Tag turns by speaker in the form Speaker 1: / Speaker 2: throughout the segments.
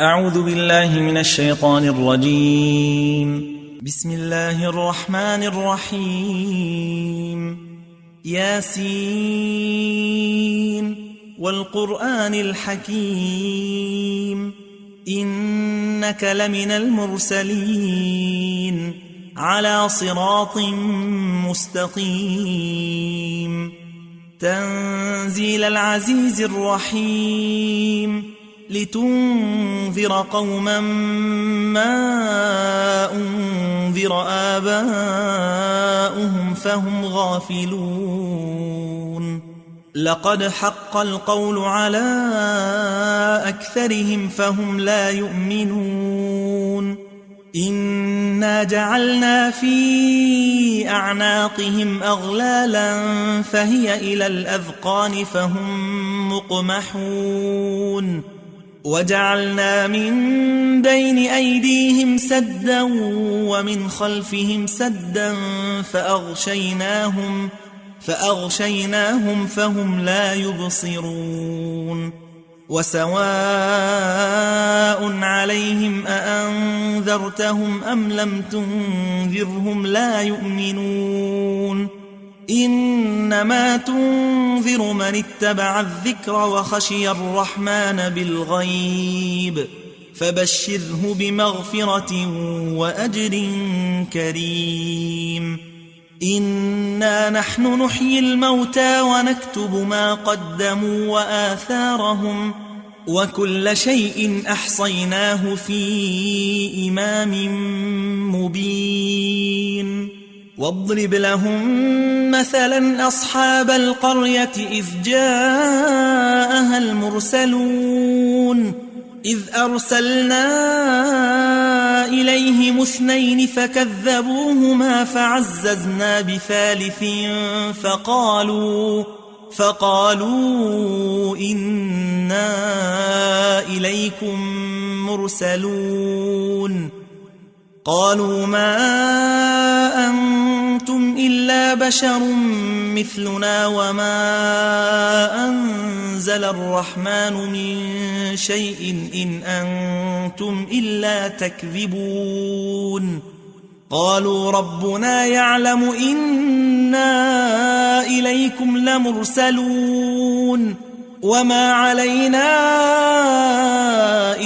Speaker 1: أعوذ بالله من الشيطان الرجيم. بسم الله الرحمن الرحيم. ياسين والقرآن الحكيم إنك لمن المرسلين على صراط مستقيم تنزيل العزيز الرحيم لتنذر قوما ما أنذر آباؤهم فهم غافلون لقد حق القول على أكثرهم فهم لا يؤمنون إنا جعلنا في أعناقهم أغلالا فهي إلى الأذقان فهم مقمحون وجعلنا من بين أيديهم سدا ومن خلفهم سدا فأغشيناهم فهم لا يبصرون وسواء عليهم أأنذرتهم أم لم تنذرهم لا يؤمنون إنما تنذر من اتبع الذكر وخشي الرحمن بالغيب فبشره بمغفرة وأجر كريم إنا نحن نحيي الموتى ونكتب ما قدموا وآثارهم وكل شيء أحصيناه في إمام مبين واضرب لهم مثلا أصحاب القرية إذ جاءها المرسلون إذ أرسلنا إليهم 2 فكذبوهما فعززنا بثالث فقالوا إنا إليكم مرسلون قالوا ما أنتم إلا بشر مثلنا وما أنزل الرحمن من شيء إن أنتم إلا تكذبون قالوا ربنا يعلم إنا إليكم لمرسلون وما علينا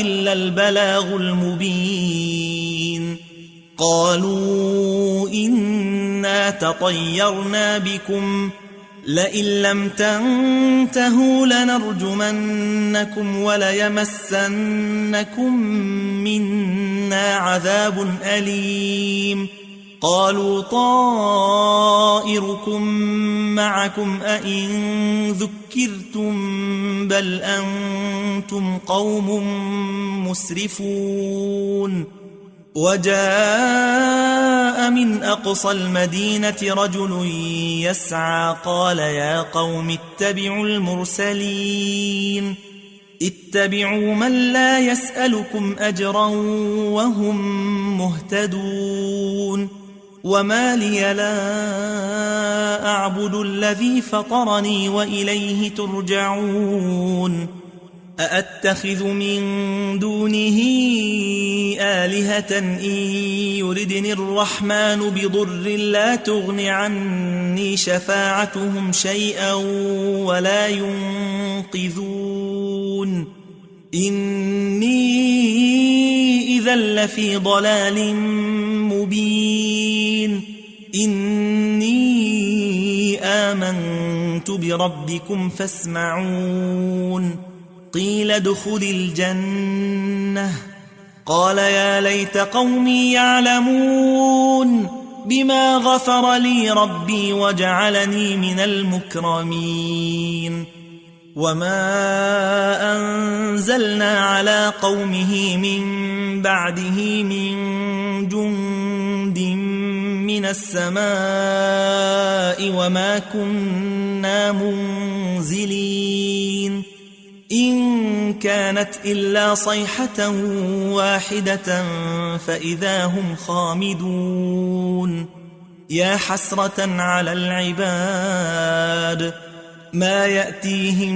Speaker 1: إلا البلاغ المبين قالوا إنا تطيرنا بكم لئن لم تنتهوا لنرجمنكم وليمسنكم منا عذاب أليم قالوا طائركم معكم أئن ذكرتم بل أنتم قوم مسرفون وجاء من أقصى المدينة رجل يسعى قال يا قوم اتبعوا المرسلين اتبعوا من لا يسألكم أجرا وهم مهتدون وما لي لا أعبد الذي فطرني وإليه ترجعون أأتخذ من دونه آلهة إن يردني الرحمن بضر لا تغن عني شفاعتهم شيئا ولا ينقذون إني إذا لفي ضلال مبين إني آمنت بربكم فاسمعون قيل ادخل الجنة قال يا ليت قومي يعلمون بما غفر لي ربي وجعلني من المكرمين وما أنزلنا على قومه من بعده من جند من السماء وما كنا منزلين إن كانت إلا صيحة واحدة فإذا هم خامدون يا حسرة على العباد ما يأتيهم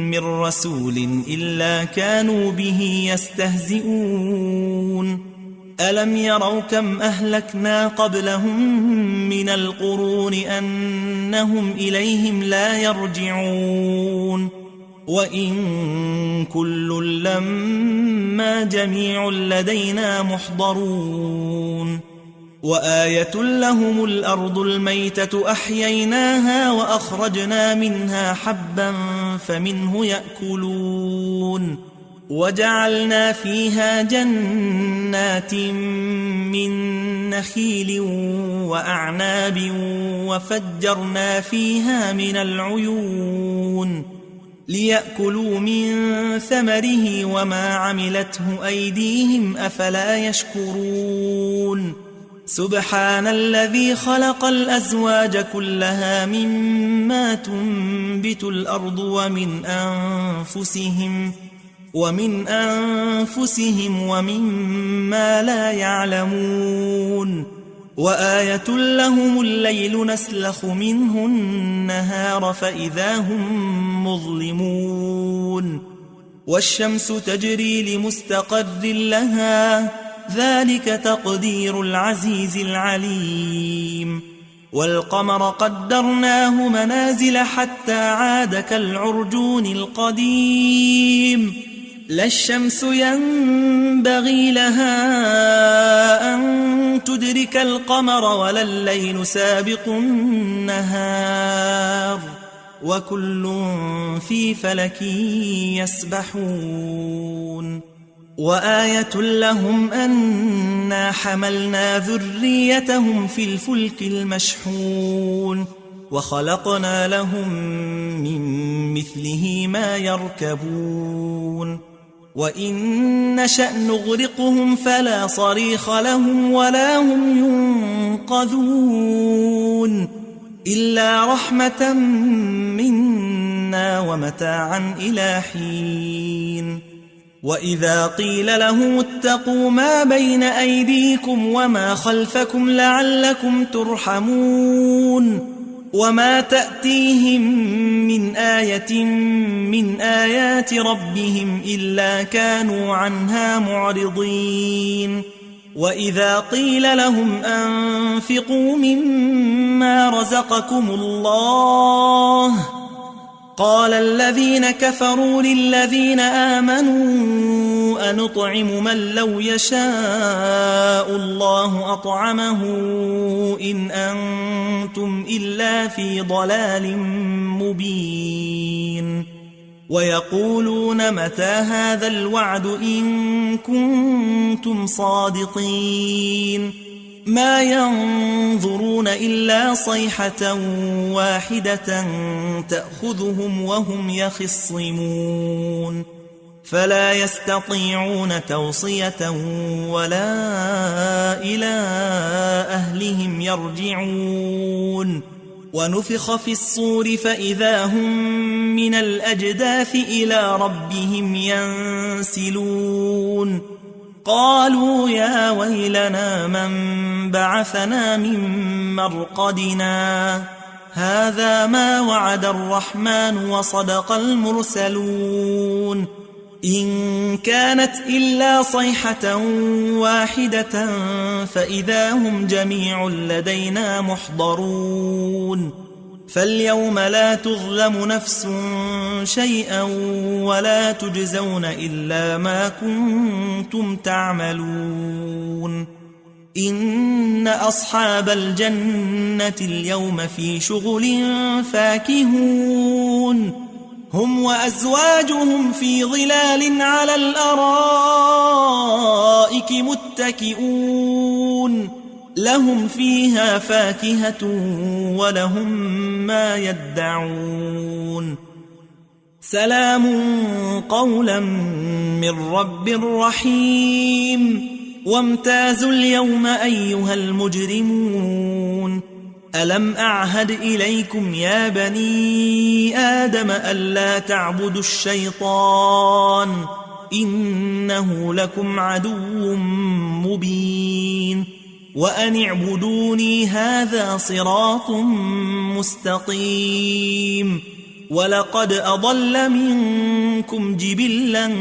Speaker 1: من رسول إلا كانوا به يستهزئون ألم يروا كم أهلكنا قبلهم من القرون أنهم إليهم لا يرجعون وإن كل لما جميع لدينا محضرون وآية لهم الأرض الميتة أحييناها وأخرجنا منها حبا فمنه يأكلون وجعلنا فيها جنات من نخيل وأعناب وفجرنا فيها من العيون ليأكلوا من ثمره وما عملته أيديهم أفلا يشكرون سبحان الذي خلق الأزواج كلها مما تنبت الأرض ومن أنفسهم ومما لا يعلمون وآية لهم الليل نسلخ منه النهار فإذا هم مظلمون والشمس تجري لمستقر لها ذلك تقدير العزيز العليم والقمر قدرناه منازل حتى عاد كالعرجون القديم لا الشمس ينبغي لها أن تدرك القمر ولا الليل سابق النهار وكل في فلك يسبحون وآية لهم أنا حملنا ذريتهم في الفلك المشحون وخلقنا لهم من مثله ما يركبون وإن نشأ نغرقهم فلا صريخ لهم ولا هم ينقذون إلا رحمة منا ومتاعا إلى حين وإذا قيل لهم اتقوا ما بين أيديكم وما خلفكم لعلكم ترحمون وما تأتيهم من آية من آيات ربهم إلا كانوا عنها معرضين وإذا قيل لهم أنفقوا مما رزقكم الله قال الذين كفروا للذين آمنوا أنطعم من لو يشاء الله أطعمه إن أنتم إلا في ضلال مبين ويقولون متى هذا الوعد إن كنتم صادقين ما ينظرون إلا صيحة واحدة تأخذهم وهم يخصمون فلا يستطيعون توصية ولا إلى أهلهم يرجعون ونفخ في الصور فإذا هم من الأجداث إلى ربهم ينسلون قالوا يا ويلنا من بعثنا من مرقدنا هذا ما وعد الرحمن وصدق المرسلون إن كانت إلا صيحة واحدة فإذا هم جميع لدينا محضرون فاليوم لا تظلم نفس شيئا ولا تجزون إلا ما كنتم تعملون إن أصحاب الجنة اليوم في شغل فاكهون هم وأزواجهم في ظلال على الأرائك متكئون لهم فيها فاكهة ولهم ما يدعون سلام قولا من رب رحيم وامتازوا اليوم أيها المجرمون ألم أعهد إليكم يا بني آدم ألا تعبدوا الشيطان إنه لكم عدو مبين وأن اعبدوني هذا صراط مستقيم ولقد أضل منكم جبلا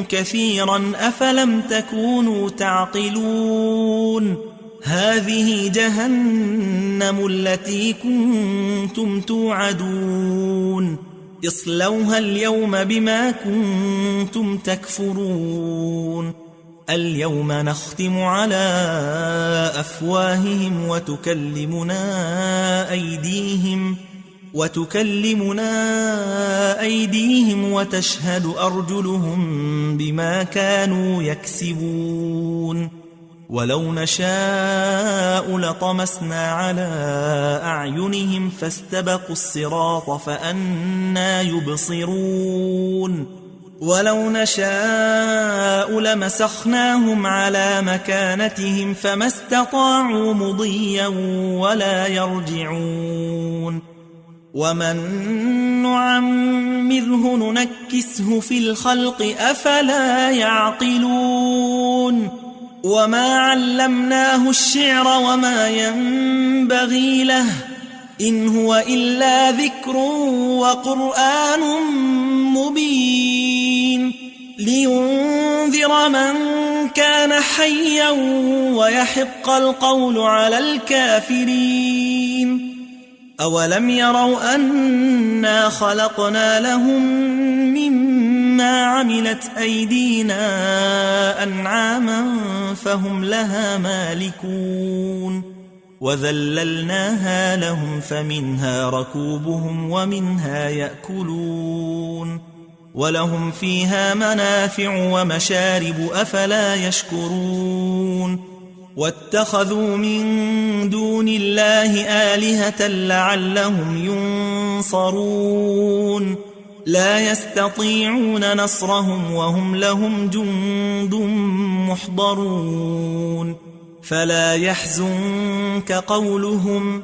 Speaker 1: كثيرا أفلم تكونوا تعقلون هذه جهنم التي كنتم توعدون اصلوها اليوم بما كنتم تكفرون اليوم نختم على أفواههم وتكلمنا أيديهم وتشهد أرجلهم بما كانوا يكسبون ولو نشاء لطمسنا على أعينهم فاستبقوا الصراط فأنى يبصرون ولو نشاء لمسخناهم على مكانتهم فما استطاعوا مضيا ولا يرجعون ومن نعمره ننكسه في الخلق أفلا يعقلون وما علمناه الشعر وما ينبغي له إن هو إلا ذكر وقرآن مبين لينذر من كان حيا ويحق القول على الكافرين أولم يروا أنا خلقنا لهم مما عملت أيدينا أنعاما فهم لها مالكون وذللناها لهم فمنها ركوبهم ومنها يأكلون ولهم فيها منافع ومشارب أفلا يشكرون واتخذوا من دون الله آلهة لعلهم ينصرون لا يستطيعون نصرهم وهم لهم جند محضرون فلا يحزنك قولهم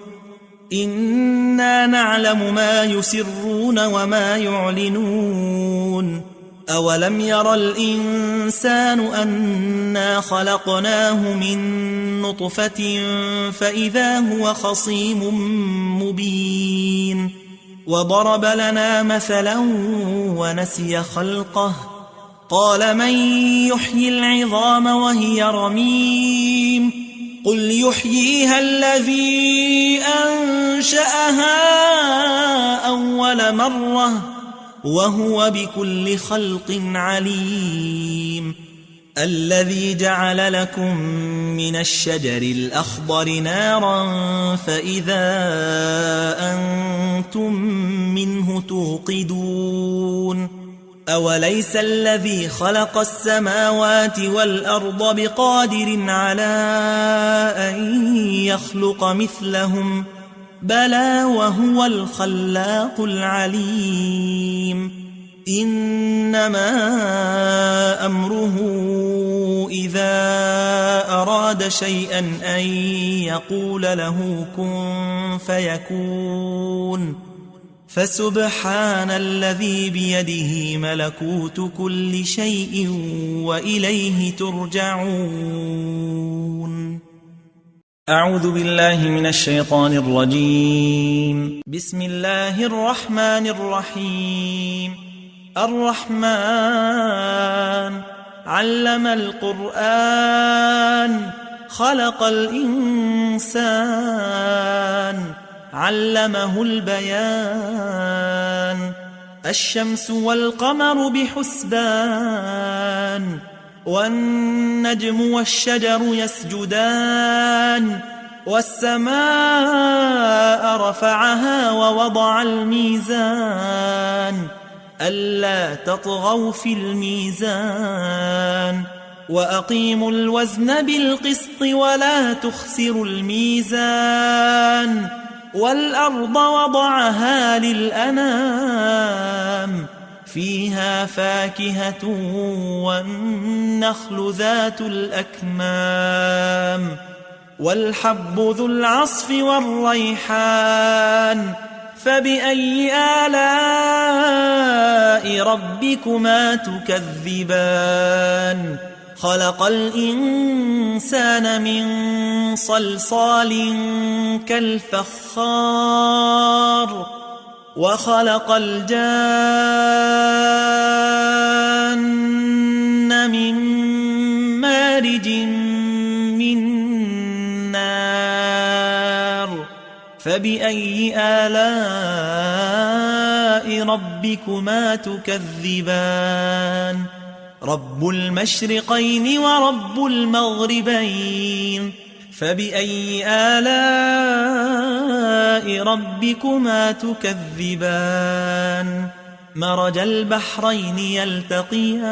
Speaker 1: إنا نعلم ما يسرون وما يعلنون أولم ير الإنسان أنا خلقناه من نطفة فإذا هو خصيم مبين وضرب لنا مثلا ونسي خلقه قال من يحيي العظام وهي رميم قل يحييها الذي أنشأها أول مرة وهو بكل خلق عليم الذي جعل لكم من الشجر الأخضر نارا فإذا أنتم منه توقدون أوليس الذي خلق السماوات والأرض بقادر على أن يخلق مثلهم بلى وهو الخلاق العليم إنما أمره إذا أراد شيئا أن يقول له كن فيكون فسبحان الذي بيده ملكوت كل شيء وإليه ترجعون أعوذ بالله من الشيطان الرجيم بسم الله الرحمن الرحيم الرحمن علم القرآن خلق الإنسان علمه البيان الشمس والقمر بحسبان والنجم والشجر يسجدان والسماء رفعها ووضع الميزان ألا تطغوا في الميزان وأقيموا الوزن بالقسط ولا تخسروا الميزان والأرض وضعها للأنام فيها فاكهة والنخل ذات الأكمام والحب ذو العصف والريحان فبأي آلاء ربكما تكذبان خلق الإنسان من صلصال كالفخار وخلق الجان من مارج من نار فبأي آلاء ربكما تكذبان رب المشرقين ورب المغربين فبأي آلاء ربكما تكذبان مرج البحرين يلتقيان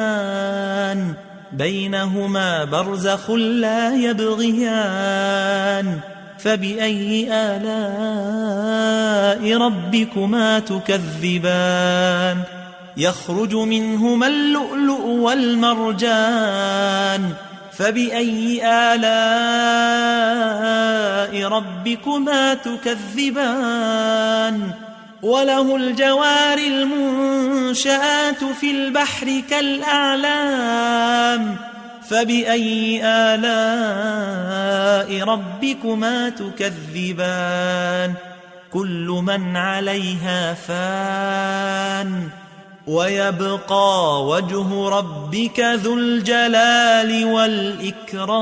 Speaker 1: بينهما برزخ لا يبغيان فبأي آلاء ربكما تكذبان يخرج منهما اللؤلؤ والمرجان فبأي آلاء ربكما تكذبان وله الجوار المنشآت في البحر كالأعلام فبأي آلاء ربكما تكذبان كل من عليها فان ويبقى وجه ربك ذو الجلال والإكرام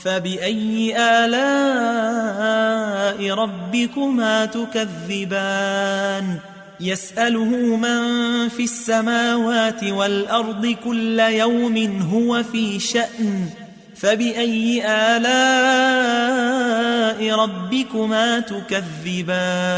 Speaker 1: فبأي آلاء ربكما تكذبان يسأله من في السماوات والأرض كل يوم هو في شأن فبأي آلاء ربكما تكذبان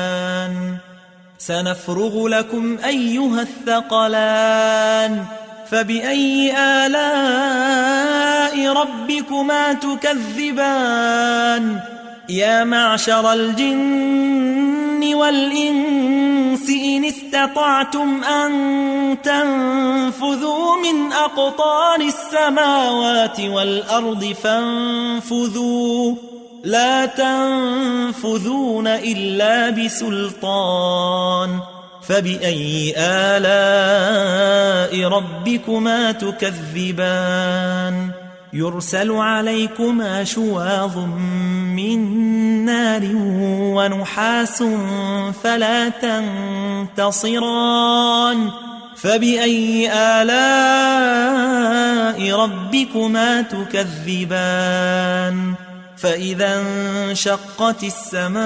Speaker 1: سنفرغ لكم أيها الثقلان فبأي آلاء ربكما تكذبان يا معشر الجن والإنس إن استطعتم أن تنفذوا من أقطار السماوات والأرض فانفذوا لا تنفذون إلا بسلطان فبأي آلاء ربكما تكذبان يرسل عليكما شواظ من نار ونحاس فلا تنتصران فبأي آلاء ربكما تكذبان فإذا انشقت السماء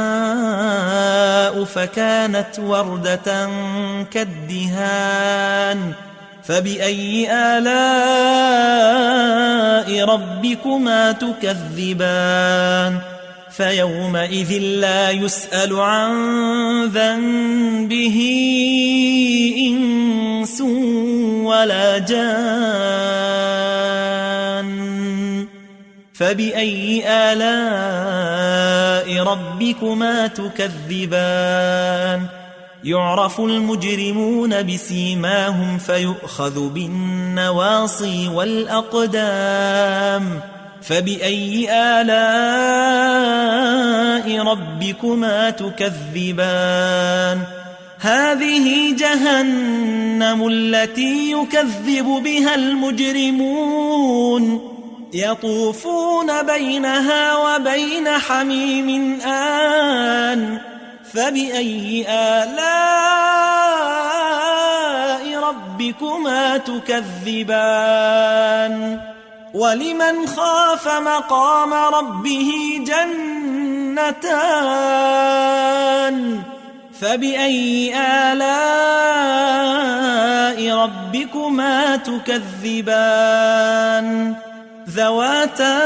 Speaker 1: فكانت وردة كالدهان فبأي آلاء ربكما تكذبان فيومئذ لا يسأل عن ذنبه إنس ولا جان فبأي آلاء ربكما تكذبان يعرف المجرمون بسيماهم فيؤخذ بالنواصي والأقدام فبأي آلاء ربكما تكذبان هذه جهنم التي يكذب بها المجرمون يطوفون بينها وبين حميم آن فبأي آلاء ربكما تكذبان ولمن خاف مقام ربه جنتان فبأي آلاء ربكما تكذبان ذواتا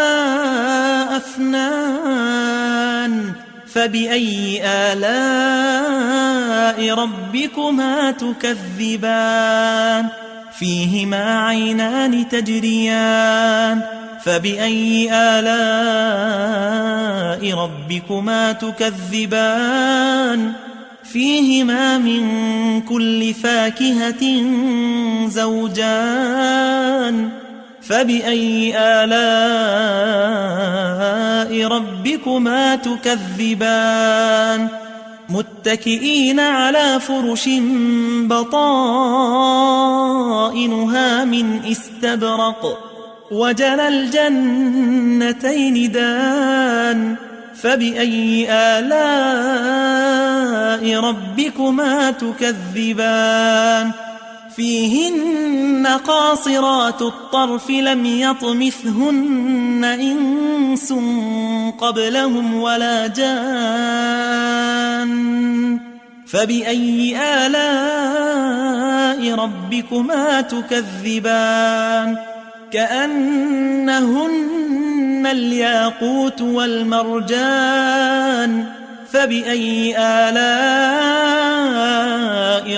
Speaker 1: أفنان فبأي آلاء ربكما تكذبان فيهما عينان تجريان فبأي آلاء ربكما تكذبان فيهما من كل فاكهة زوجان فبأي آلاء ربكما تكذبان متكئين على فرش بطائنها من استبرق وجنى الجنتين دان فبأي آلاء ربكما تكذبان فيهن قاصرات الطرف لم يطمثهن إنس قبلهم ولا جان فبأي آلاء ربكما تكذبان كأنهن الياقوت والمرجان فبأي آلاء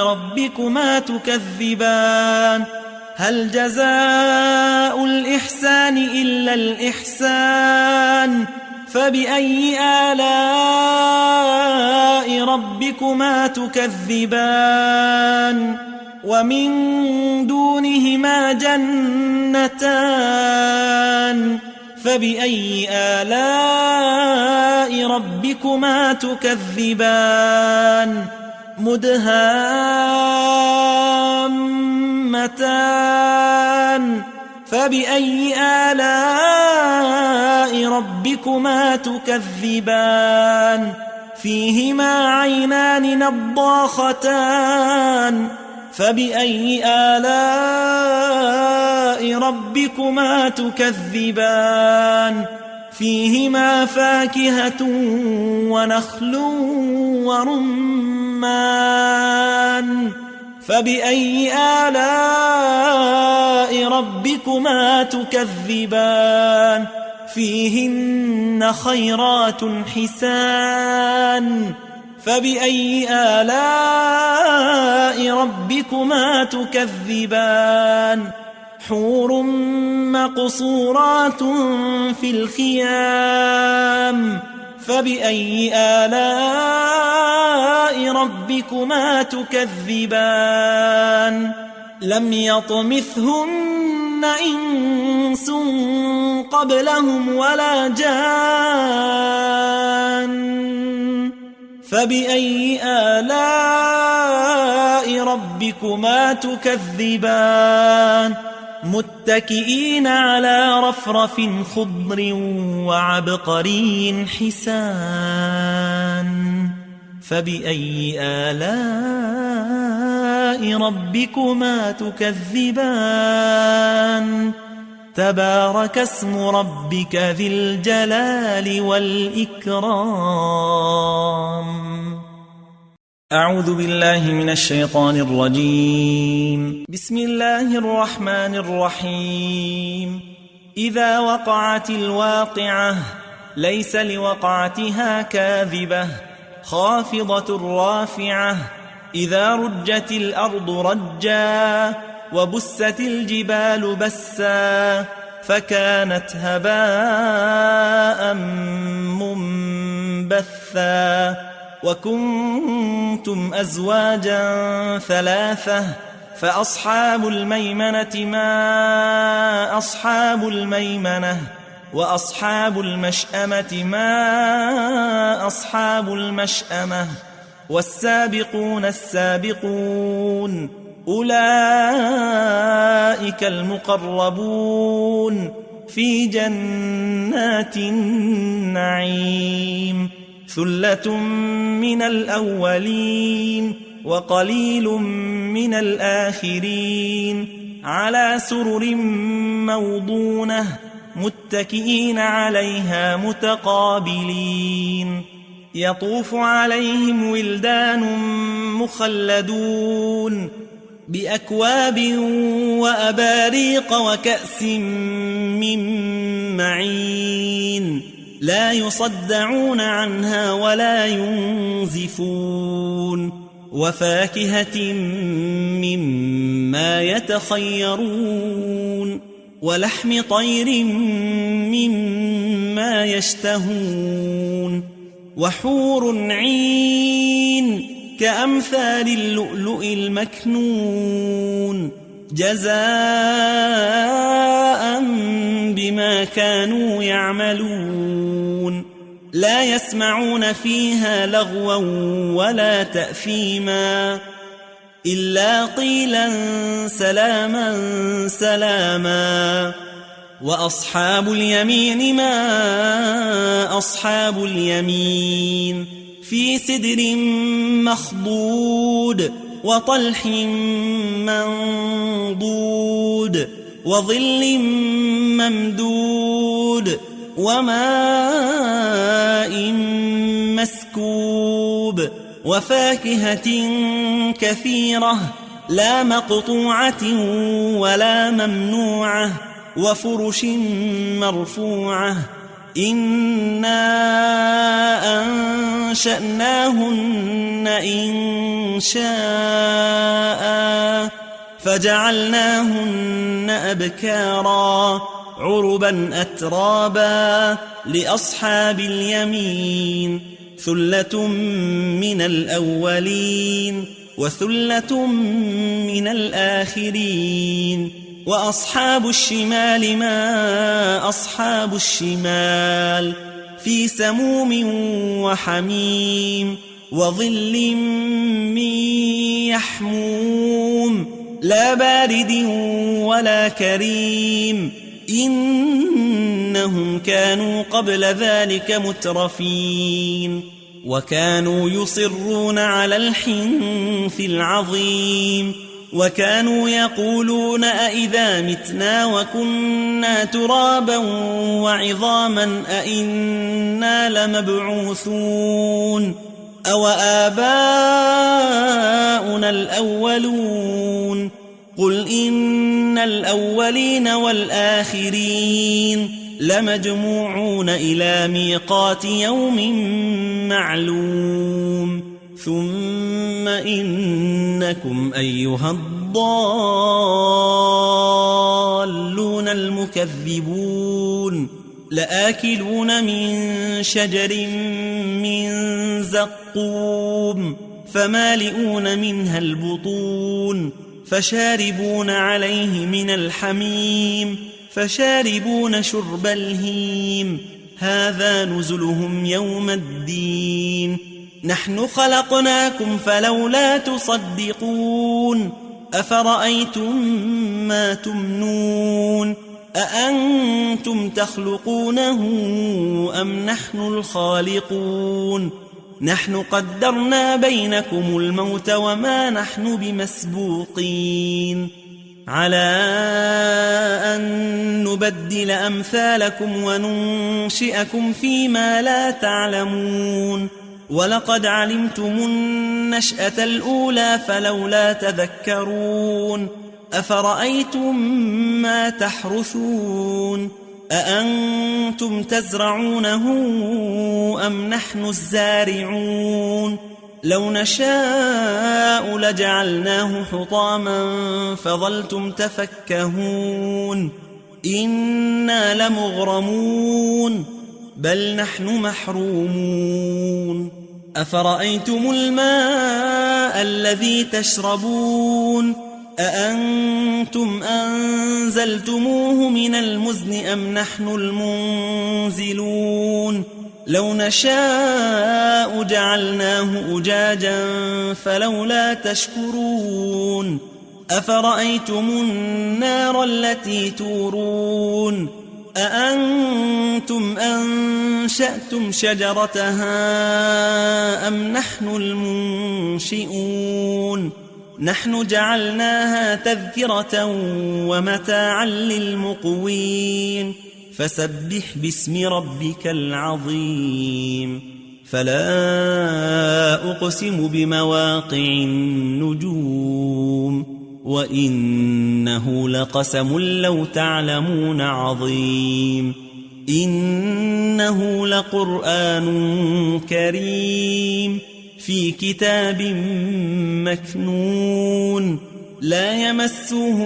Speaker 1: ربكما تكذبان هل جزاء الإحسان إلا الإحسان فبأي آلاء ربكما تكذبان ومن دونهما جنتان فبأي آلاء ربكما تكذبان مدهامتان فبأي آلاء ربكما تكذبان فيهما عينان نضاختان فبأي آلاء ربكما تكذبان فيهما فاكهة ونخل ورمان فبأي آلاء ربكما تكذبان فيهن خيرات حسان فبأي آلاء ربكما تكذبان حور مقصورات في الخيام فبأي آلاء ربكما تكذبان لم يطمثهن إنس قبلهم ولا جان فبأي آلاء ربكما تكذبان متكئين على رفرف خضر وعبقري حسان فبأي آلاء ربكما تكذبان تبارك اسم ربك ذي الجلال والإكرام أعوذ بالله من الشيطان الرجيم بسم الله الرحمن الرحيم إذا وقعت الواقعة ليس لوقعتها كاذبة خافضة رافعة إذا رجت الأرض رجا وبست الجبال بسا فكانت هباء منبثا وكنتم أزواجا ثلاثة فأصحاب الميمنة ما أصحاب الميمنة وأصحاب المشأمة ما أصحاب المشأمة والسابقون السابقون أولئك المقربون في جنات النعيم ثلة من الأولين وقليل من الآخرين على سرر موضونة متكئين عليها متقابلين يطوف عليهم ولدان مخلدون بأكواب وأباريق وكأس من معين لا يصدعون عنها ولا ينزفون وفاكهة مما يتخيرون ولحم طير مما يشتهون وحور عين كأمثال اللؤلؤ المكنون جزاء بما كانوا يعملون لا يسمعون فيها لغوا ولا تأثيما إلا قيلا سلاما سلاما وأصحاب اليمين ما أصحاب اليمين في سدر مخضود وطلح منضود وظل ممدود وماء مسكوب وفاكهة كثيرة لا مقطوعة ولا ممنوعة وفرش مرفوعة إنا أنشأناهن إنشاء فجعلناهن أبكارا عربا أترابا لأصحاب اليمين ثلة من الأولين وثلة من الآخرين وأصحاب الشمال ما أصحاب الشمال في سموم وحميم وظل من يحموم لا بارد ولا كريم إنهم كانوا قبل ذلك مترفين وكانوا يصرون على الحنث العظيم وكانوا يقولون أئذا متنا وكنا ترابا وعظاما أئنا لمبعوثون أو آباؤنا الأولون قل إن الأولين والآخرين لمجموعون إلى ميقات يوم معلوم ثم إنكم أيها الضالون المكذبون لآكلون من شجر من زقوم فمالئون منها البطون فشاربون عليه من الحميم فشاربون شرب الهيم هذا نزلهم يوم الدين نحن خلقناكم فلولا تصدقون أفرأيتم ما تمنون أأنتم تخلقونه أم نحن الخالقون نحن قدرنا بينكم الموت وما نحن بمسبوقين على أن نبدل أمثالكم وننشئكم فيما لا تعلمون ولقد علمتم النشأة الأولى فلولا تذكرون أفرأيتم ما تحرثون أأنتم تزرعونه أم نحن الزارعون لو نشاء لجعلناه حطاما فظلتم تفكهون إنا لمغرمون بل نحن محرومون أفرأيتم الماء الذي تشربون أأنتم أنزلتموه من المزن أم نحن المنزلون لو نشاء جعلناه أجاجا فلولا تشكرون أفرأيتم النار التي تورون أأنتم أنشأتم شجرتها أم نحن المنشئون نحن جعلناها تذكرة ومتاعا للمقوين فسبح باسم ربك العظيم فلا أقسم بمواقع النجوم وإنه لقسم لو تعلمون عظيم إنه لقرآن كريم في كتاب مكنون لا يمسه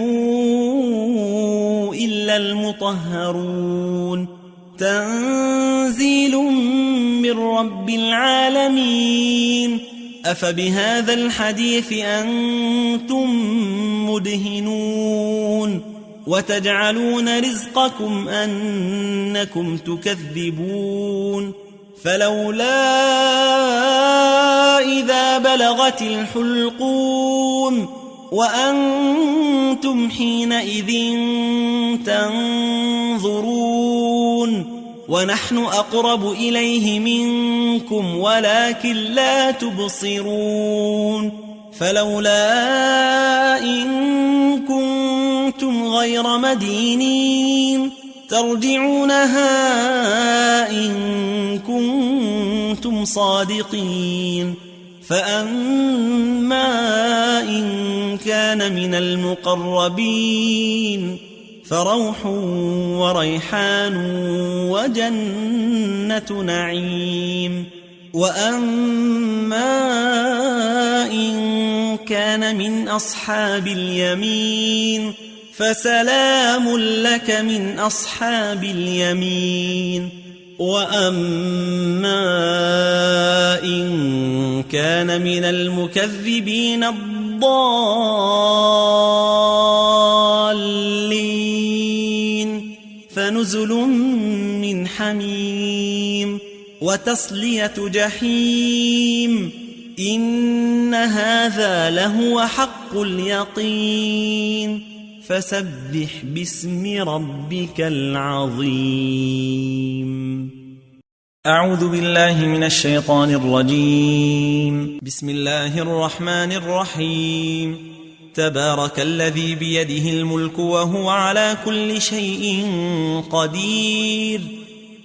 Speaker 1: إلا المطهرون تنزيل من رب العالمين أفبهذا الحديث أنتم مدهنون وتجعلون رزقكم أنكم تكذبون فلولا إذا بلغت الحلقوم وأنتم حينئذ تنظرون ونحن أقرب إليه منكم ولكن لا تبصرون فلولا إن كنتم غير مدينين ترجعونها إن كنتم صادقين فأما إن كان من المقربين فروح وريحان وجنة نعيم وأما إن كان من أصحاب اليمين فسلام لك من أصحاب اليمين وأما إن كان من المكذبين الضالين فنزل من حميم وتصلية جحيم إن هذا لهو حق اليقين فسبح باسم ربك العظيم. أعوذ بالله من الشيطان الرجيم. بسم الله الرحمن الرحيم. تبارك الذي بيده الملك وهو على كل شيء قدير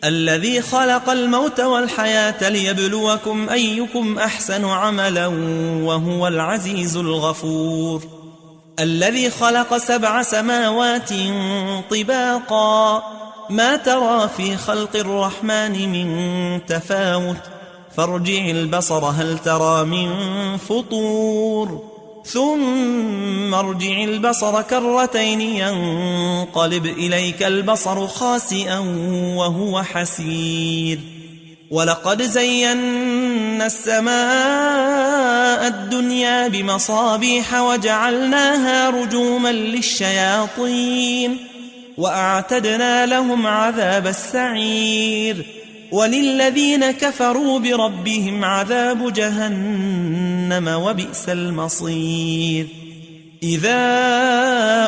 Speaker 1: الذي خلق الموت والحياة ليبلوكم أيكم أحسن عملا وهو العزيز الغفور الذي خلق 7 سماوات طباقا ما ترى في خلق الرحمن من تفاوت فارجع البصر هل ترى من فطور ثم ارجع البصر كرتين ينقلب إليك البصر خاسئا وهو حسير ولقد زينا السماء الدنيا بمصابيح وجعلناها رجوما للشياطين وأعتدنا لهم عذاب السعير وللذين كفروا بربهم عذاب جهنم وبئس المصير إذا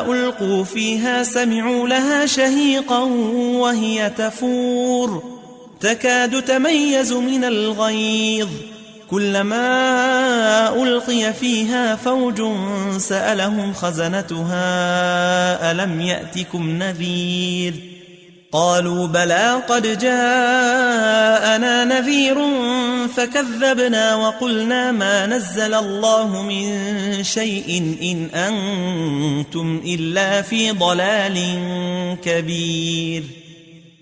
Speaker 1: ألقوا فيها سمعوا لها شهيقا وهي تفور تكاد تميز من الغيظ كلما ألقي فيها فوج سألهم خزنتها ألم يأتكم نذير قالوا بلى قد جاءنا نذير فكذبنا وقلنا ما نزل الله من شيء إن أنتم إلا في ضلال كبير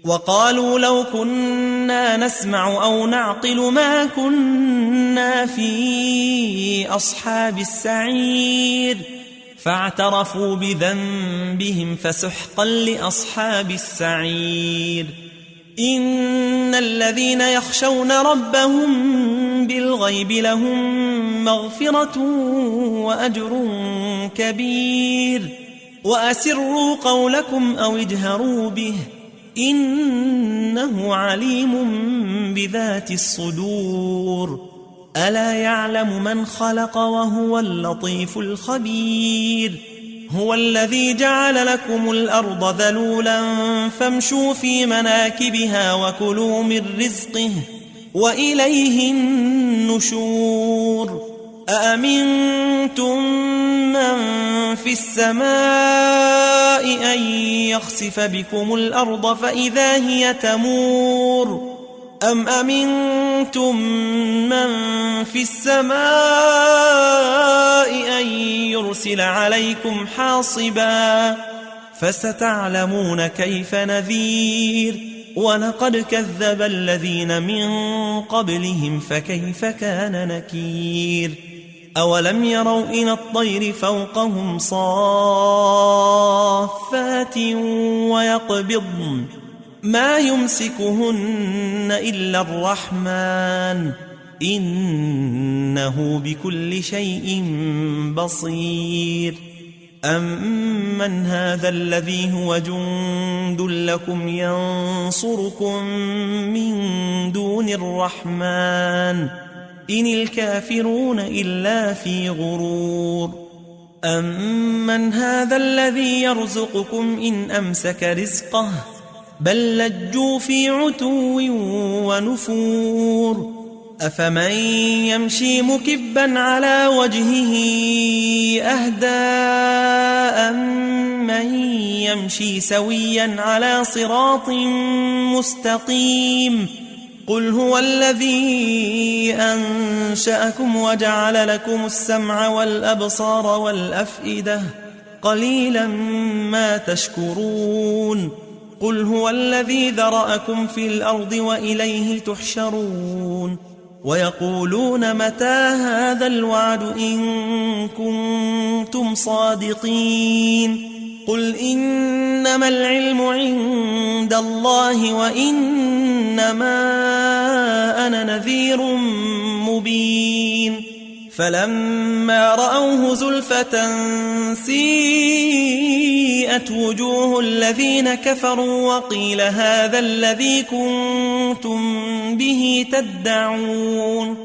Speaker 1: وقالوا لو كنا نسمع أو نعقل ما كنا في أصحاب السعير فاعترفوا بذنبهم فسحقا لأصحاب السعير إن الذين يخشون ربهم بالغيب لهم مغفرة وأجر كبير وأسروا قولكم أو اجهروا به إنه عليم بذات الصدور ألا يعلم من خلق وهو اللطيف الخبير هو الذي جعل لكم الأرض ذلولا فامشوا في مناكبها وكلوا من رزقه وإليه النشور أأمنتم من في السماء أن يخسف بكم الأرض فإذا هي تمور أم أمنتم من في السماء أن يرسل عليكم حاصبا فستعلمون كيف نذير ولقد كذب الذين من قبلهم فكيف كان نكير أولم يروا إلى الطير فوقهم صافات ويقبضن ما يمسكهن إلا الرحمن إنه بكل شيء بصير أمن هذا الذي هو جند لكم ينصركم من دون الرحمن إن الكافرون إلا في غرور أَمَّنْ هَذَا الَّذِي يَرْزُقُكُمْ إِنْ أَمْسَكَ رِزْقَهُ بَل لَّجُّوا فِي عُتُوٍّ وَنُفُورٍ أَفَمَن يَمْشِي مُكِبًّا عَلَى وَجْهِهِ أَهْدَىٰ أَمَّن يَمْشِي سَوِيًّا عَلَى صِرَاطٍ مُّسْتَقِيمٍ قُلْ هُوَ الَّذِي أَنشَأَكُمْ وَجَعَلَ لَكُمُ السَّمْعَ وَالْأَبْصَارَ وَالْأَفْئِدَةَ قَلِيلًا مَّا تَشْكُرُونَ قُلْ هُوَ الَّذِي ذَرَأَكُمْ فِي الْأَرْضِ وَإِلَيْهِ تُحْشَرُونَ وَيَقُولُونَ مَتَىٰ هَٰذَا الْوَعْدُ إِن كُنتُمْ صَادِقِينَ قُلْ إِنَّمَا الْعِلْمُ عِندَ اللَّهِ وَإِنَّمَا أَنَا نَذِيرٌ مُّبِينٌ فَلَمَّا رَأَوْهُ زُلْفَةً سِيئَتْ وُجُوهُ الَّذِينَ كَفَرُوا وَقِيلَ هَٰذَا الَّذِي كُنتُم بِهِ تَدَّعُونَ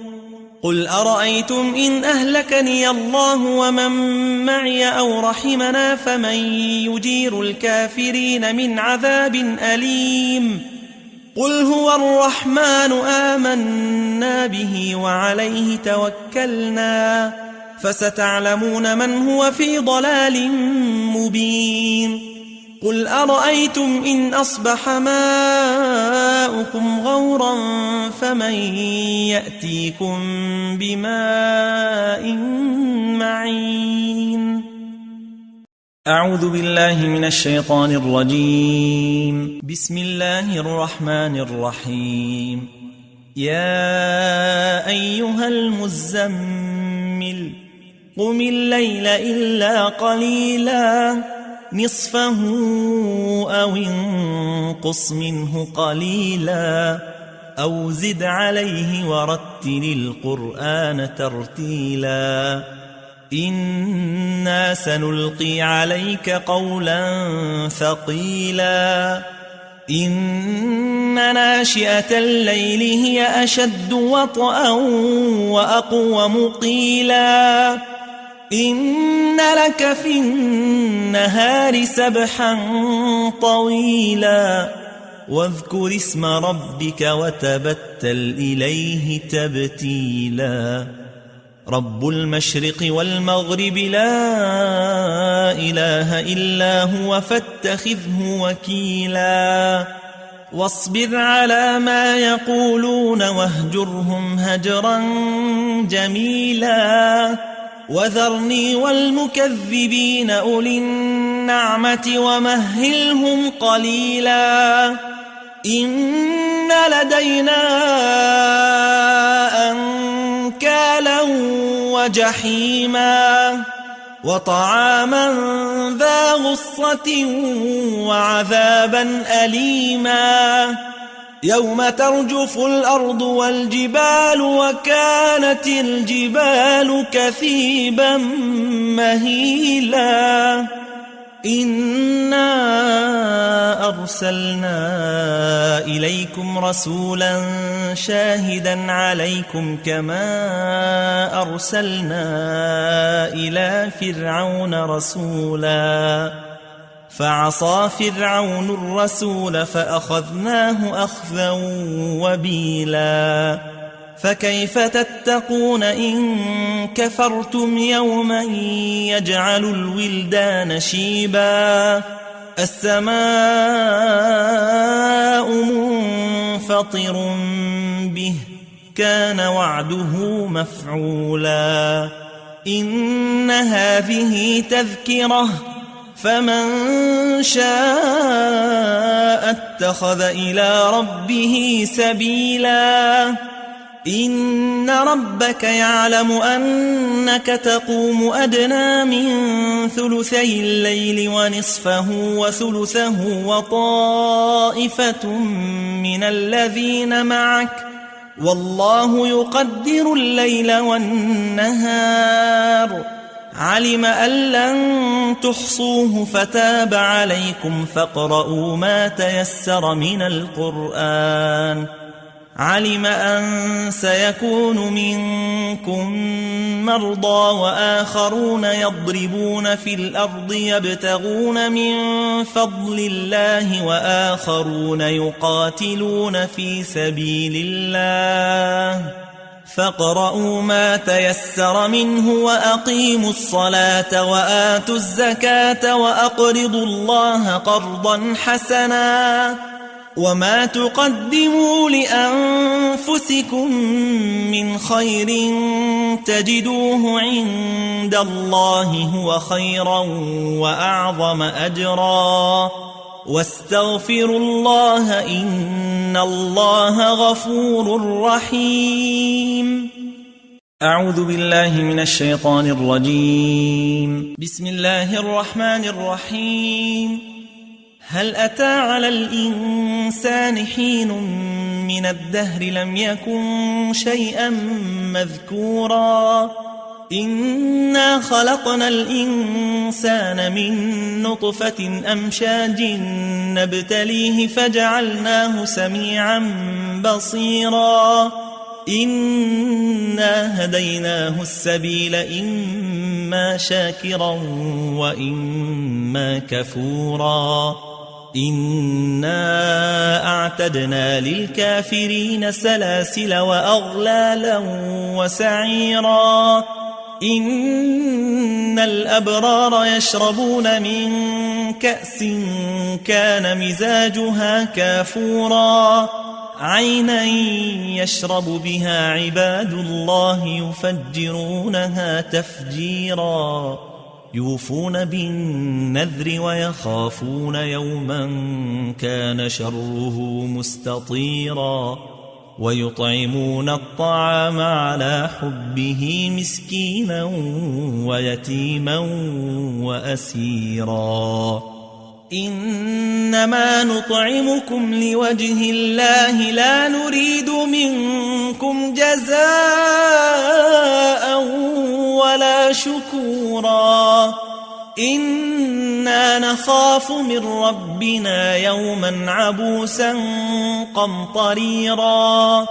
Speaker 1: قُلْ أَرَأَيْتُمْ إِنْ أَهْلَكَنِيَ اللَّهُ وَمَن مَّعِيَ أَوْ رَحِمَنَا فَمَن يُجِيرُ الْكَافِرِينَ مِنْ عَذَابٍ أَلِيمٍ قُلْ هُوَ الرَّحْمَٰنُ آمَنَّا بِهِ وَعَلَيْهِ تَوَكَّلْنَا فَسَتَعْلَمُونَ مَنْ هُوَ فِي ضَلَالٍ مُّبِينٍ قُلْ أَرَأَيْتُمْ إِنْ أَصْبَحَ مَاؤُكُمْ غَوْرًا فَمَن يَأْتِيكُم بِمَاءٍ مَّعِينٍ أعوذ بالله من الشيطان الرجيم بسم الله الرحمن الرحيم يا أيها المزمل قم الليل إلا قليلا نصفه أو انقص منه قليلا أو زد عليه ورتل القرآن ترتيلا إنا سنلقي عليك قولا ثقيلا إن ناشئة الليل هي أشد وطئا وأقوم قيلا إن لك في النهار سبحا طويلا واذكر اسم ربك وتبتل إليه تبتيلا رب المشرق والمغرب لا إله إلا هو فاتخذه وكيلا واصبر على ما يقولون واهجرهم هجرا جميلا وذرني والمكذبين أولي النعمة ومهلهم قليلا إن لدينا أنكالا وجحيما وطعاما ذا غصة وعذابا أليما يوم ترجف الأرض والجبال وكانت الجبال كثيبا مهيلا إنا أرسلنا إليكم رسولا شاهدا عليكم كما أرسلنا إلى فرعون رسولا فعصى فرعون الرسول فأخذناه أخذا وبيلا فكيف تتقون إن كفرتم يوما يجعل الولدان شيبا السماء منفطر به كان وعده مفعولا إن هذه تذكرة فمن شاء اتخذ إلى ربه سبيلا إن ربك يعلم أنك تقوم أدنى من ثلثي الليل ونصفه وثلثه وطائفة من الذين معك والله يقدر الليل والنهار علم أن لن تحصوه فتاب عليكم فاقرؤوا ما تيسر من القرآن علم أن سيكون منكم مرضى وآخرون يضربون في الأرض يبتغون من فضل الله وآخرون يقاتلون في سبيل الله فاقرؤوا ما تيسر منه وأقيموا الصلاة وآتوا الزكاة وأقرضوا الله قرضا حسنا وما تقدموا لأنفسكم من خير تجدوه عند الله هو خيرا وأعظم أجرا واستغفروا الله إن الله غفور رحيم. أعوذ بالله من الشيطان الرجيم. بسم الله الرحمن الرحيم. هل أتى على الإنسان حين من الدهر لم يكن شيئا مذكورا إنا خلقنا الإنسان من نطفة أمشاج نبتليه فجعلناه سميعا بصيرا إنا هديناه السبيل إما شاكرا وإما كفورا إنا أعتدنا للكافرين سلاسل وأغلالا وسعيرا إن الأبرار يشربون من كأس كان مزاجها كافورا عينا يشرب بها عباد الله يفجرونها تفجيرا يوفون بالنذر ويخافون يوما كان شره مستطيرا ويطعمون الطعام على حبه مسكينا ويتيما وأسيرا إنما نطعمكم لوجه الله لا نريد منكم جزاء ولا شكورا إنا نخاف من ربنا يوما عبوسا قمطريرا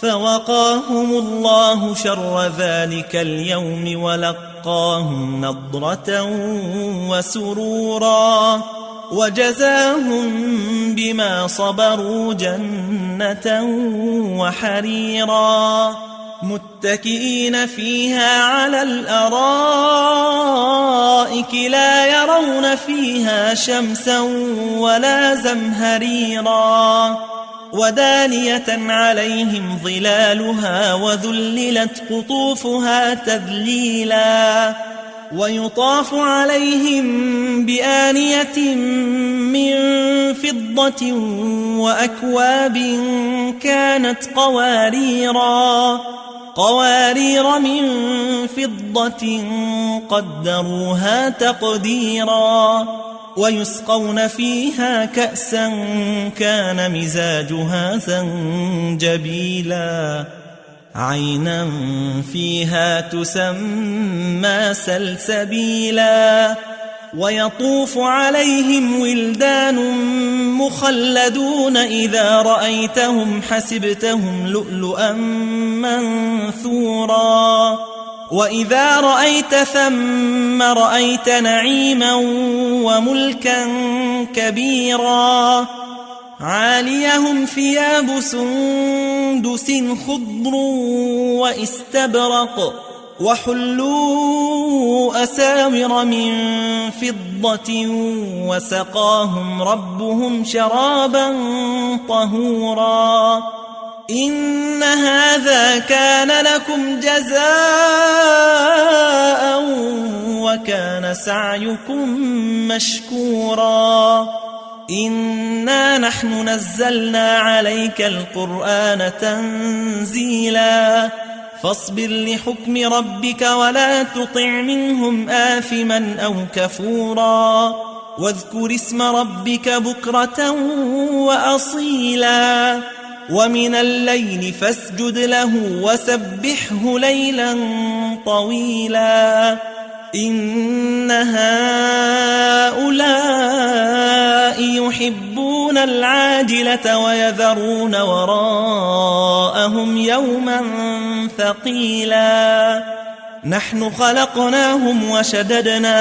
Speaker 1: فوقاهم الله شر ذلك اليوم ولقاهم نضرة وسرورا وجزاهم بما صبروا جنة وحريرا متكئين فيها على الأرائك لا يرون فيها شمسا ولا زمهريرا ودانية عليهم ظلالها وذللت قطوفها تذليلا ويطاف عليهم بآنية من فضة وأكواب كانت قوارير من فضة قدروها تقديرا ويسقون فيها كأسا كان مزاجها زنجبيلا عينا فيها تسمى سلسبيلا ويطوف عليهم ولدان مخلدون إذا رأيتهم حسبتهم لؤلؤا منثورا وإذا رأيت ثم رأيت نعيما وملكا كبيرا عاليهم ثياب سندس خضر واستبرق وحلوا أساور من فضة وسقاهم ربهم شرابا طهورا إن هذا كان لكم جزاء وكان سعيكم مشكورا إنا نحن نزلنا عليك القرآن تنزيلا فاصبر لحكم ربك ولا تطع منهم آثما أو كفورا واذكر اسم ربك بكرة وأصيلا ومن الليل فاسجد له وسبحه ليلا طويلا إن هؤلاء يحبون يحبون العاجلة ويذرون وراءهم يوما ثقيلا نحن خلقناهم وشددنا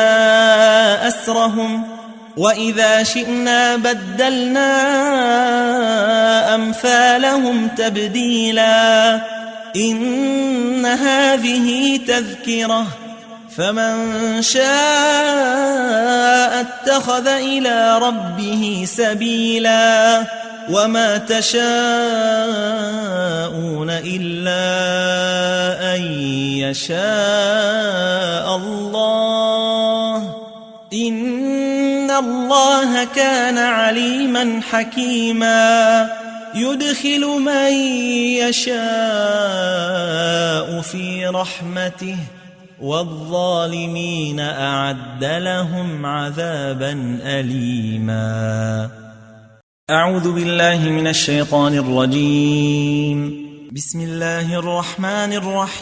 Speaker 1: أسرهم وإذا شئنا بدلنا أمثالهم تبديلا إن هذه تذكرة فمن شاء اتخذ إلى ربه سبيلا وما تشاءون إلا أن يشاء الله إن الله كان عليما حكيما يدخل من يشاء في رحمته والظالمين أعد لهم عذابا أليما أعوذ بالله من الشيطان الرجيم بسم الله الرحمن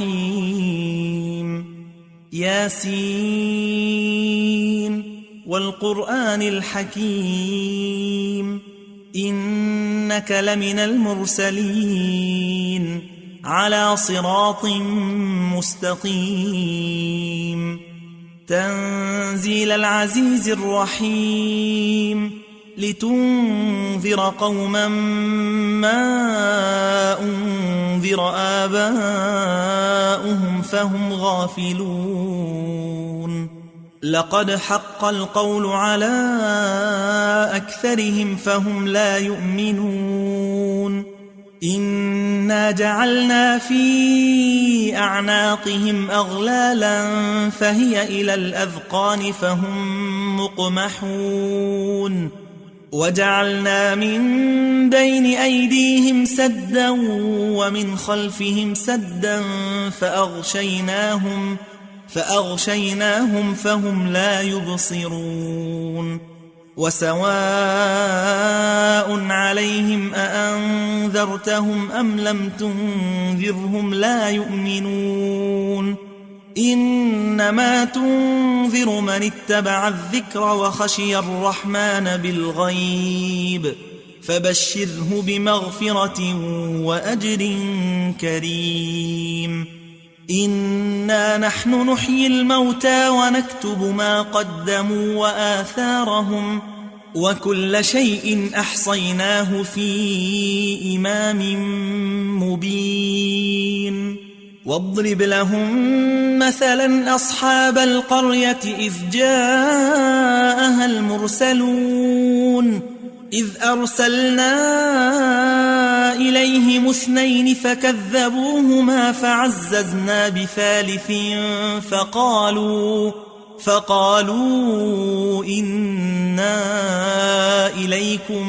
Speaker 1: الرحيم ياسين والقرآن الحكيم إنك لمن المرسلين على صراط مستقيم تنزيل العزيز الرحيم لتنذر قوما ما أنذر آباؤهم فهم غافلون لقد حق القول على أكثرهم فهم لا يؤمنون إنا جعلنا في أعناقهم أغلالا فهي إلى الأذقان فهم مقمحون وجعلنا من بين أيديهم سدا ومن خلفهم سدا فأغشيناهم فهم لا يبصرون وسواء عليهم أأنذرتهم أم لم تنذرهم لا يؤمنون إنما تنذر من اتبع الذكر وخشي الرحمن بالغيب فبشره بمغفرة وأجر كريم إنا نحن نحيي الموتى ونكتب ما قدموا وآثارهم وكل شيء أحصيناه في إمام مبين واضرب لهم مثلا أصحاب القرية إذ جاءها المرسلون إذ أرسلنا إليهم 2 فكذبوهما فعززنا بثالث فقالوا إنا إليكم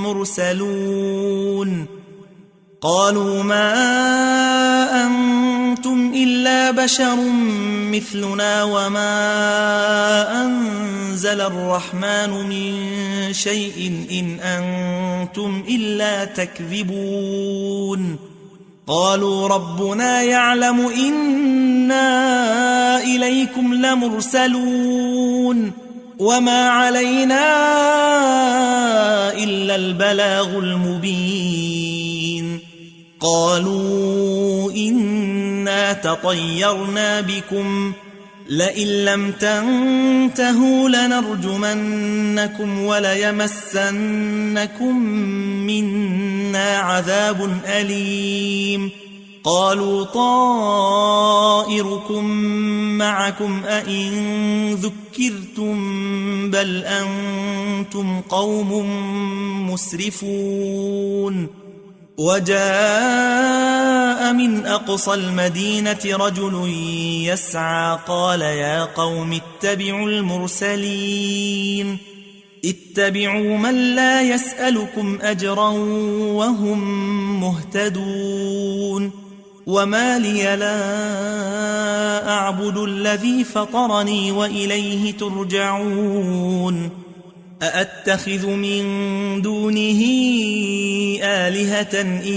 Speaker 1: مرسلون قالوا ما أنتم إلا بشر مثلنا وما أنزل الرحمن من شيء إن أنتم إلا تكذبون قالوا ربنا يعلم إنا إليكم لمرسلون وما علينا إلا البلاغ المبين قالوا إنا تطيرنا بكم لئن لم تنتهوا لنرجمنكم وليمسنكم منا عذاب أليم قالوا طائركم معكم أئن ذكرتم بل أنتم قوم مسرفون وجاء من أقصى المدينة رجل يسعى قال يا قوم اتبعوا المرسلين اتبعوا من لا يسألكم أجرا وهم مهتدون وما لي لا أعبد الذي فطرني وإليه ترجعون أأتخذ من دونه آلهة إن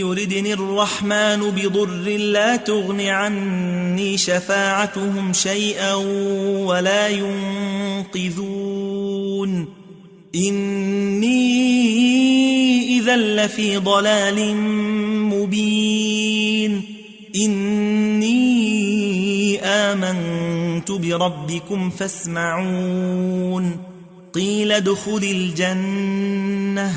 Speaker 1: يردني الرحمن بضر لا تغن عني شفاعتهم شيئا ولا ينقذون إني إذا لفي ضلال مبين إني آمنت بربكم فاسمعون قيل ادخل الجنة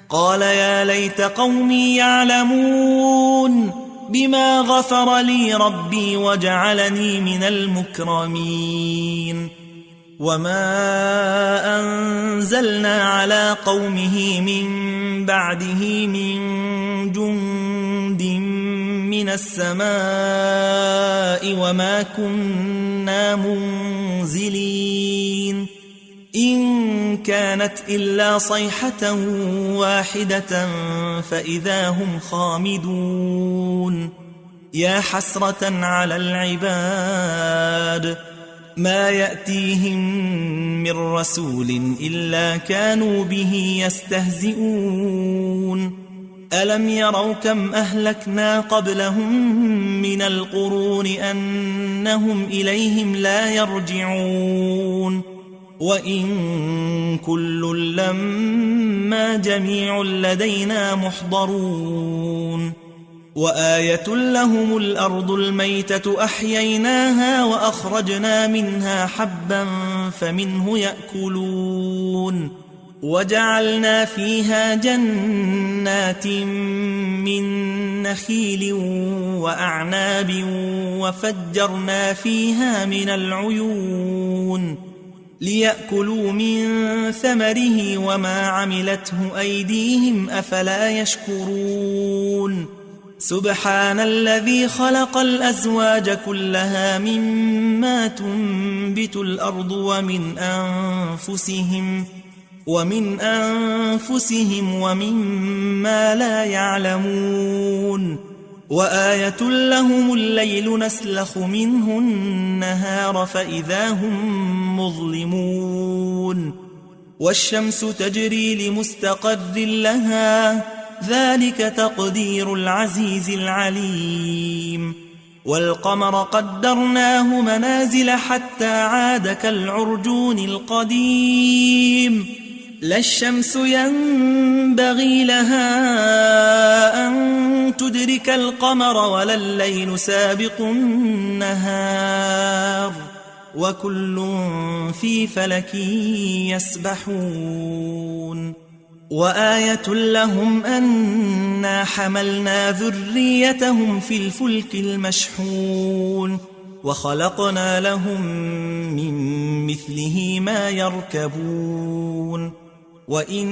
Speaker 1: قال يا ليت قومي يعلمون بما غفر لي ربي وجعلني من المكرمين وما أنزلنا على قومه من بعده من جند من السماء وما كنا منزلين إن كانت إلا صيحة واحدة فإذا هم خامدون يا حسرة على العباد ما يأتيهم من رسول إلا كانوا به يستهزئون ألم يروا كم أهلكنا قبلهم من القرون أنهم إليهم لا يرجعون وإن كل لما جميع لدينا محضرون وآية لهم الأرض الميتة أحييناها وأخرجنا منها حبا فمنه يأكلون وجعلنا فيها جنات من نخيل وأعناب وفجرنا فيها من العيون ليأكلوا من ثمره وما عملته أيديهم أفلا يشكرون سبحان الذي خلق الأزواج كلها مما تنبت الأرض ومن أنفسهم ومما لا يعلمون وآية لهم الليل نسلخ منه النهار فإذا هم مظلمون والشمس تجري لمستقر لها ذلك تقدير العزيز العليم والقمر قدرناه منازل حتى عاد كالعرجون القديم لا الشمس ينبغي لها أن تدرك القمر ولا الليل سابق النهار وكل في فلك يسبحون وآية لهم أنا حملنا ذريتهم في الفلك المشحون وخلقنا لهم من مثله ما يركبون وإن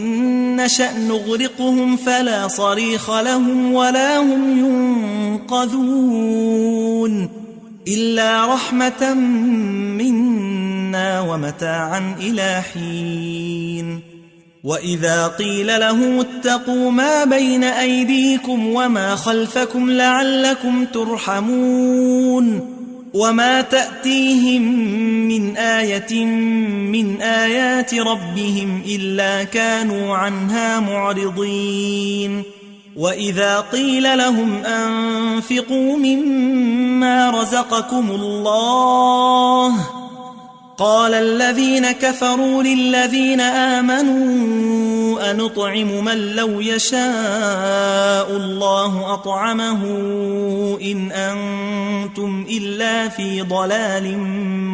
Speaker 1: نشأ نغرقهم فلا صريخ لهم ولا هم ينقذون إلا رحمة منا ومتاعا إلى حين وإذا قيل لهم اتقوا ما بين أيديكم وما خلفكم لعلكم ترحمون وما تأتيهم من آية من آيات ربهم إلا كانوا عنها معرضين وإذا قيل لهم أنفقوا مما رزقكم الله قال الذين كفروا للذين آمنوا أنطعم من لو يشاء الله أطعمه إن أنتم إلا في ضلال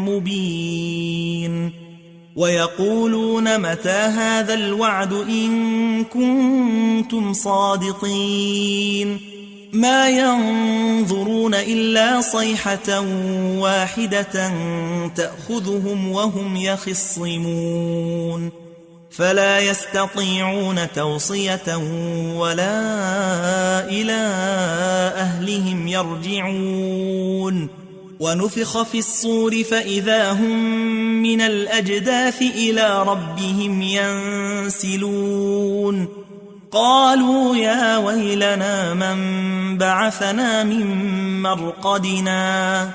Speaker 1: مبين ويقولون متى هذا الوعد إن كنتم صادقين ما ينظرون إلا صيحة واحدة تأخذهم وهم يخصمون فلا يستطيعون توصية ولا إلى أهلهم يرجعون ونفخ في الصور فإذا هم من الأجداث إلى ربهم ينسلون قالوا يا ويلنا من بعثنا من مرقدنا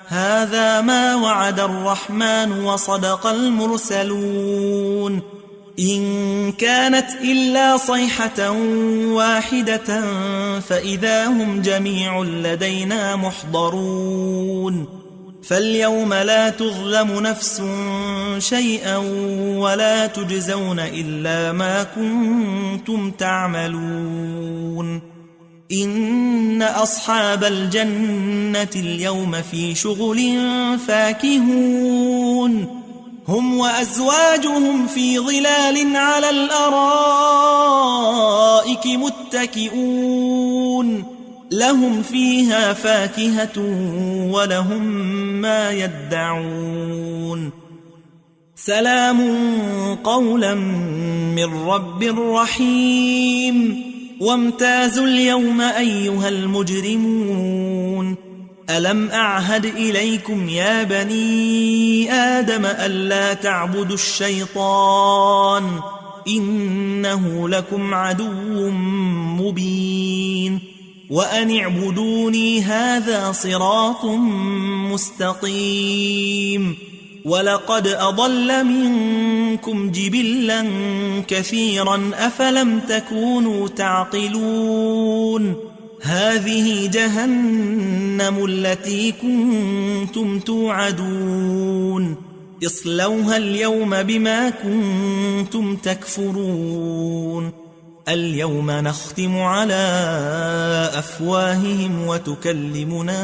Speaker 1: هذا ما وعد الرحمن وصدق المرسلون إن كانت إلا صيحة واحدة فإذا هم جميع لدينا محضرون فاليوم لا تظلم نفس شيئا ولا تجزون إلا ما كنتم تعملون إن أصحاب الجنة اليوم في شغل فاكهون هم وأزواجهم في ظلال على الأرائك متكئون لهم فيها فاكهة ولهم ما يدعون سلام قولا من رب رحيم وامتازوا اليوم أيها المجرمون ألم أعهد إليكم يا بني آدم ألا تعبدوا الشيطان إنه لكم عدو مبين وأن اعبدوني هذا صراط مستقيم ولقد أضل منكم جبلا كثيرا أفلم تكونوا تعقلون هذه جهنم التي كنتم توعدون اصلوها اليوم بما كنتم تكفرون اليوم نختم على أفواههم وتكلمنا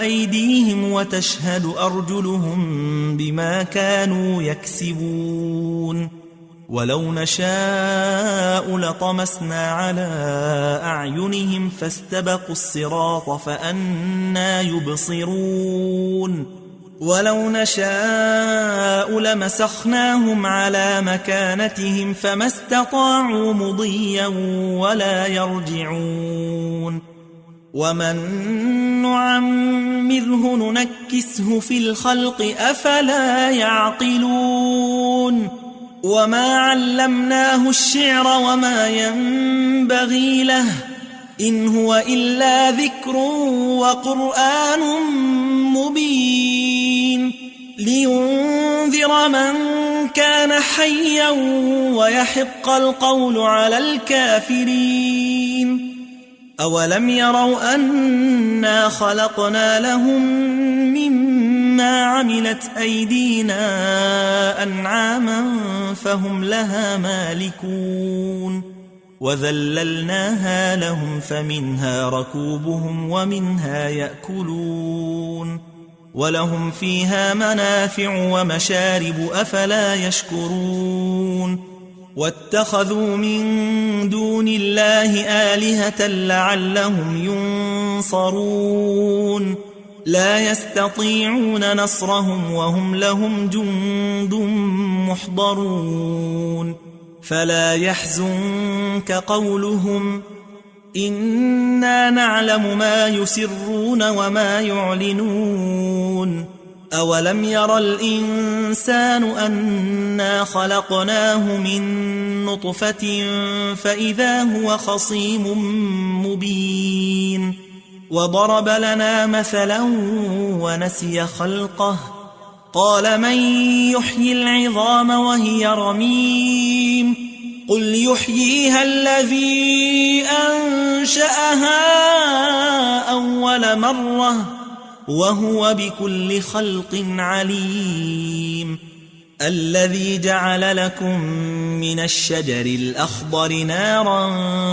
Speaker 1: أيديهم وتشهد أرجلهم بما كانوا يكسبون ولو نشاء لطمسنا على أعينهم فاستبقوا الصراط فأنى يبصرون ولو نشاء لمسخناهم على مكانتهم فما استطاعوا مضيا ولا يرجعون ومن نعمره ننكسه في الخلق أفلا يعقلون وما علمناه الشعر وما ينبغي له إن هو إلا ذكر وقرآن مبين لينذر من كان حيا ويحق القول على الكافرين أولم يروا أنا خلقنا لهم مما عملت أيدينا أنعاما فهم لها مالكون وذللناها لهم فمنها ركوبهم ومنها يأكلون ولهم فيها منافع ومشارب أفلا يشكرون واتخذوا من دون الله آلهة لعلهم ينصرون لا يستطيعون نصرهم وهم لهم جند محضرون فلا يحزنك قولهم إنا نعلم ما يسرون وما يعلنون أولم ير الإنسان أنا خلقناه من نطفة فإذا هو خصيم مبين وضرب لنا مثلا ونسي خلقه قال من يحيي العظام وهي رميم قل يحييها الذي أنشأها أول مرة وهو بكل خلق عليم الذي جعل لكم من الشجر الأخضر نارا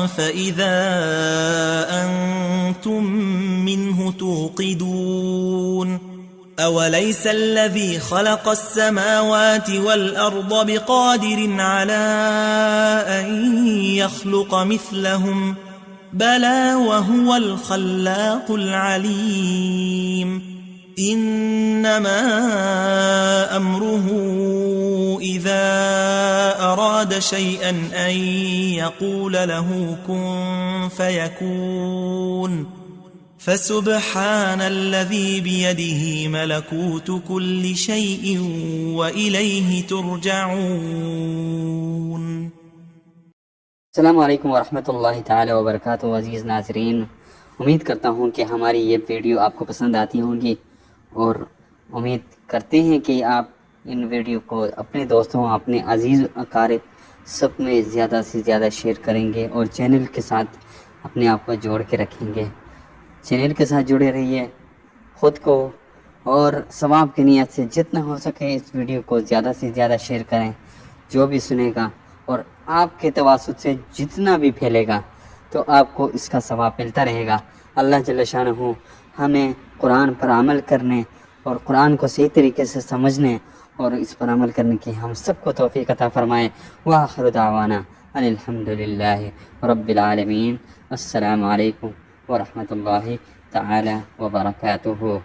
Speaker 1: فإذا أنتم منه توقدون أوليس الذي خلق السماوات والأرض بقادر على أن يخلق مثلهم بلى وهو الخلاق العليم إنما أمره إذا أراد شيئا أن يقول له كن فيكون فسبحان الذي بيده ملكوت كل شيء وإليه ترجعون.
Speaker 2: अस्सलाम वालेकुम वरहमतुल्लाहि ताला व बरकातुहू। अज़ीज़ नाज़रीन, उम्मीद करता हूँ कि हमारी ये वीडियो आपको पसंद आती होंगी और उम्मीद करते हैं कि आप इन वीडियो को अपने दोस्तों, अपने अजीज़ अकारिब सब में ज़्यादा से ज़्यादा शेयर करेंगे और चैनल के साथ اپنے آپ کو جوڑ کے رکھیں گے۔ چینل کے ساتھ جڑے رہیے، خود کو اور ثواب کی نیت سے جتنا ہو سکے اس ویڈیو کو زیادہ سے زیادہ شیئر کریں۔ جو بھی سنے گا اور آپ کے تواسط سے جتنا بھی پھیلے گا تو آپ کو اس کا ثواب ملتا رہے گا۔ اللہ جل شانہ ہمیں قرآن پر عمل کرنے اور قرآن کو صحیح طریقے سے سمجھنے اور اس پر عمل کرنے کی ہم سب کو توفیق عطا فرمائے۔ وآخر دعوانا ان الحمد للہ رب العالمین۔ السلام علیکم ورحمۃ اللہ تعالی وبرکاتہ۔